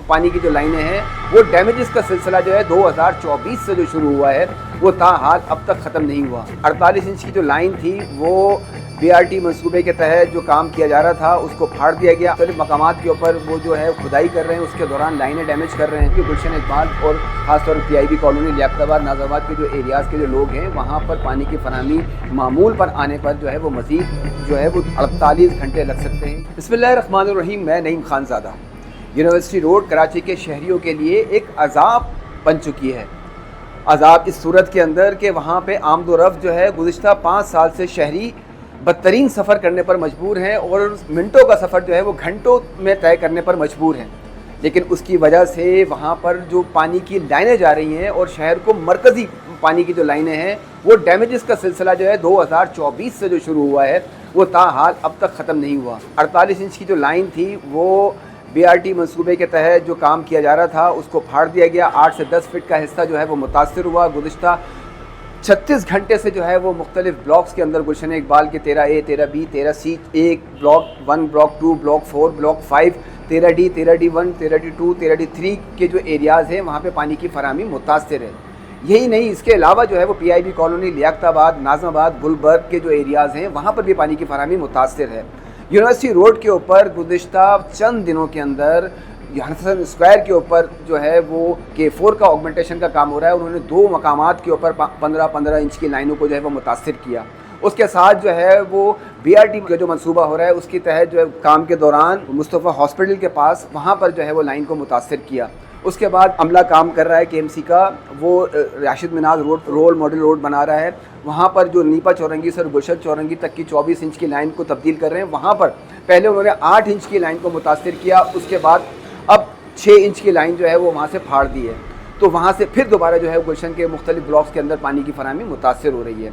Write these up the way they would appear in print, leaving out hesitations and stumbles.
पानी की जो लाइनें हैं वो डैमेजेस का सिलसिला जो है 2024 से जो शुरू हुआ है वो ताहाल अब तक ख़त्म नहीं हुआ। 48 इंच की जो लाइन थी वो BRT मंसूबे के तहत जो काम किया जा रहा था उसको फाड़ दिया गया। मुख्तलिफ मकामात के ऊपर वो जो है खुदाई कर रहे हैं, उसके दौरान लाइनें डैमेज कर रहे हैं कि गुलशन इकबाल और ख़ासतौर पर PIB कॉलोनी, लियाकताबाद, नाज़ाबाद के जो एरियाज़ के जो लोग हैं वहाँ पर पानी की फराहमी मामूल पर आने पर जो है वो मज़ीद जो है वो 48 घंटे लग सकते हैं। बिस्मिल्लाहिर्रहमानिर्रहीम। मैं नईम खानज़ादा। यूनिवर्सिटी रोड कराची के शहरियों के लिए एक अज़ाब बन चुकी है। अज़ाब इस सूरत के अंदर कि वहाँ पे आमदोरफ्त जो है गुज़िश्ता 5 साल से शहरी बदतरीन सफ़र करने पर मजबूर हैं और मिनटों का सफ़र जो है वो घंटों में तय करने पर मजबूर हैं। लेकिन उसकी वजह से वहाँ पर जो पानी की लाइनें जा रही हैं और शहर को मरकज़ी पानी की जो लाइनें हैं वो डैमेजेस का सिलसिला जो है 2024 से जो शुरू हुआ है वो ताहाल अब तक ख़त्म नहीं हुआ। 48 इंच की जो लाइन थी वो BRT मंसूबे के तहत जो काम किया जा रहा था उसको फाड़ दिया गया। 8 से 10 फिट का हिस्सा जो है वो मुतासर हुआ। गुज़िश्ता 36 घंटे से जो है वो मुख्तलिफ ब्लॉक्स के अंदर गुलशन इकबाल के 13A, 13B, 13C, 1 block 1, block 2, block 4, block 5, 13D, 13D1, 13D2, 13D3 के जो एरियाज़ हैं वहाँ पे पानी की फराहमी मुतासर है। यही नहीं, इसके अलावा जो है वो PIB कॉलोनी, लियाकताबाद, नाज़ाबाद, गुलबर्ग के जो एरियाज़ हैं वहाँ पर भी पानी की फराहमी मुतासर है। यूनिवर्सिटी रोड के ऊपर गुज़िश्ता चंद दिनों के अंदर हसन स्क्वायर के ऊपर जो है वो K4 का ऑगमेंटेशन का काम हो रहा है। उन्होंने 2 मकामात के ऊपर 15-15 इंच की लाइनों को जो है वो मुतासर किया। उसके साथ जो है वो BRT का जो मंसूबा हो रहा है उसके तहत जो है काम के दौरान मुस्तफ़ा हॉस्पिटल के पास वहाँ पर जो है वो लाइन को मुतासर किया। उसके बाद अमला काम कर रहा है KMC का, वो Rashid Minaj road model road बना रहा है। वहाँ पर जो नीपा चौरंगी से गुलशन चौरंगी तक की 24 इंच की लाइन को तब्दील कर रहे हैं। वहाँ पर पहले उन्होंने 8 इंच की लाइन को मुतासर किया, उसके बाद अब 6 इंच की लाइन जो है वो वहाँ से फाड़ दी है। तो वहाँ से फिर दोबारा जो है गुलशन के मुख्तलिफ ब्लॉक्स के अंदर पानी की फराहमी मुतासर हो रही है।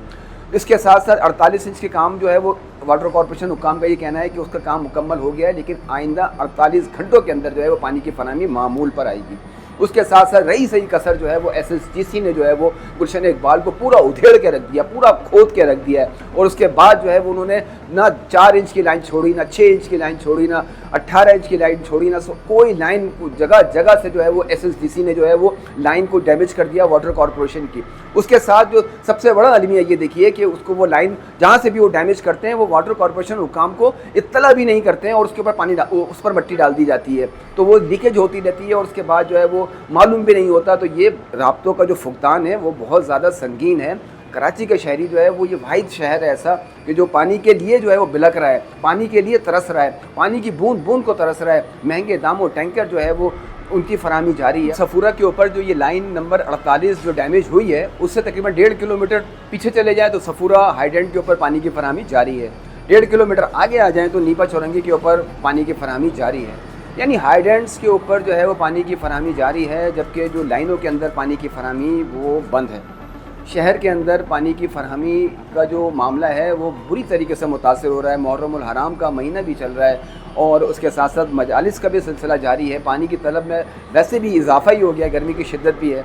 इसके साथ साथ 48 इंच के काम जो है वो वाटर कॉर्पोरेशन हुक्काम का ये कहना है कि उसका काम मुकम्मल हो गया है, लेकिन आइंदा 48 घंटों के अंदर जो है वो पानी की फराहमी मामूल पर आएगी। उसके साथ साथ रही सही कसर जो है वो SSGC ने जो है वो गुलशन इकबाल को पूरा उधेड़ के रख दिया, पूरा खोद के रख दिया है। और उसके बाद जो है वो उन्होंने ना 4 इंच की लाइन छोड़ी, ना 6 इंच की लाइन छोड़ी, ना 18 इंच की लाइन छोड़ी, ना कोई लाइन जगह जगह से जो है वो SSGC ने जो है वो लाइन को डैमेज कर दिया वाटर कॉर्पोरेशन की। उसके साथ जो सबसे बड़ा अलमिया ये देखिए कि उसको वो लाइन जहाँ से भी वो डैमेज करते हैं वो वाटर कॉर्पोरेशन हुक्काम को इत्तला भी नहीं करते हैं और उसके ऊपर पानी उस पर मिट्टी डाल दी जाती है, तो वो लीकेज होती रहती है और उसके बाद जो है वो मालूम भी नहीं होता। तो ये राब्तों का जो फुकदान है वो बहुत ज़्यादा संगीन है। कराची का शहरी जो है वो ये वाहिद शहर है ऐसा कि जो पानी के लिए जो है वो बिलक रहा है, पानी के लिए तरस रहा है, पानी की बूंद बूंद को तरस रहा है। महंगे दामों टैंकर जो है वो उनकी फराहमी जारी है। सफूरा के ऊपर जो ये लाइन नंबर 48 जो डैमेज हुई है उससे तकरीबन 1.5 किलोमीटर पीछे चले जाए तो सफूरा हाइडेंट के ऊपर पानी की फराहमी जारी है। 1.5 किलोमीटर आगे आ जाएँ तो नीपा चौरंगी के ऊपर पानी की फराहमी जारी है। यानी हाइडेंट्स के ऊपर जो है वो पानी की फराहमी जारी है, जबकि जो लाइनों के अंदर पानी की फराहमी वो बंद है। शहर के अंदर पानी की फराहमी का जो मामला है वो बुरी तरीके से मुतासर हो रहा है। मुहर्रमुल हराम का महीना भी चल रहा है और उसके साथ साथ मजालिस का भी सिलसिला जारी है। पानी की तलब में वैसे भी इजाफा ही हो गया, गर्मी की शिद्दत भी है।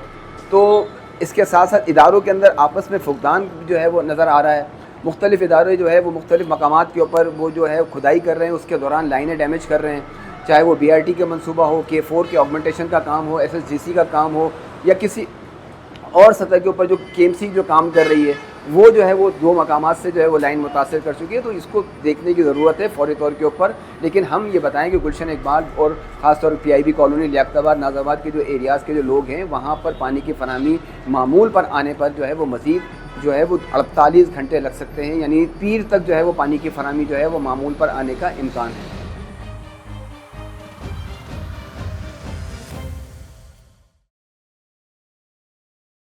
तो इसके साथ साथ इदारों के अंदर आपस में फुकदान जो है वो नज़र आ रहा है। मुख्तलिफ़ इदारे जो है वो मुख्तलिफ़ मकामात के ऊपर वो जो है खुदाई कर रहे हैं, उसके दौरान लाइनें डैमेज कर रहे हैं। चाहे वो BRT के मंसूबा हो, K4 के ऑगमेंटेशन का काम हो, SSGC का काम हो या किसी और सतह के ऊपर जो KMC जो काम कर रही है वो जो है वो 2 मकामात से जो है वो लाइन मुतासर कर चुकी है। तो इसको देखने की ज़रूरत है फ़ौरी तौर के ऊपर। लेकिन हम ये बताएं कि गुलशन इकबाल और ख़ासतौर पर PIB कॉलोनी, लियाकताबाद, नाज़ाबाद के जो एरियाज़ के जो लोग हैं वहाँ पर पानी की फराहमी मामूल पर आने पर जो है वो मज़ीद जो है वो 48 घंटे लग सकते हैं। यानी पीर तक जो है वो पानी की फराहमी जो है वो मामूल पर आने का इम्कान है।